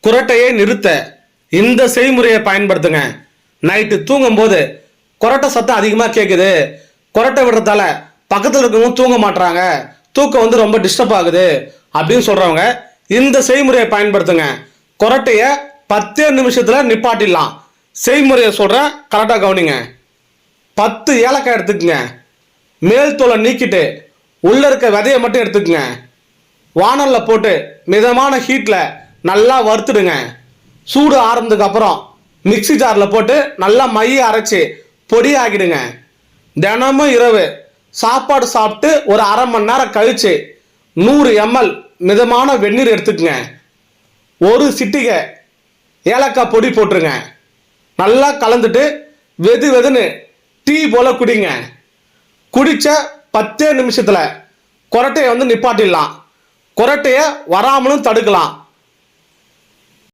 குரட்டையை நிறுத்த இந்த செய்முறையை பயன்படுத்துங்க. நைட்டு தூங்கும்போது குரட்டை சத்தம் அதிகமாக கேட்குது, குரட்டை விடுறதால பக்கத்தில் இருக்கவங்க தூங்க மாட்டுறாங்க, தூக்கம் ரொம்ப டிஸ்டர்ப் ஆகுது அப்படின்னு சொல்றவங்க இந்த செய்முறையை பயன்படுத்துங்க. குரட்டைய 10 நிமிஷத்துல நிப்பாட்டிடலாம். செய்முறையை சொல்றேன், கரெக்டாக கவனிங்க. 10 ஏலக்காய் எடுத்துக்கங்க. மேல் தோலை நீக்கிட்டு உள்ள இருக்க விதையை மட்டும் எடுத்துக்கங்க. வானல்ல போட்டு மிதமான ஹீட்ல நல்லா வறுத்துடுங்க. சூடு ஆறுனதுக்கு அப்புறம் மிக்ஸி ஜார்ல போட்டு நல்லா மைய அரைச்சி பொடி ஆக்கிடுங்க. தினமும் இரவு சாப்பாடு சாப்பிட்டு ஒரு அரை மணி நேரம் கழிச்சு 100 ml மிதமான வெந்நீர் எடுத்துக்கங்க. ஒரு சிட்டிகை ஏலக்காய் பொடி போட்டுருங்க. நல்லா கலந்துட்டு வெது வெதுன்னு டீ போல குடிங்க. குடிச்ச 10 நிமிஷத்துல குரட்டையை நிப்பாட்டிடலாம். குரட்டைய வராமலும் தடுக்கலாம்.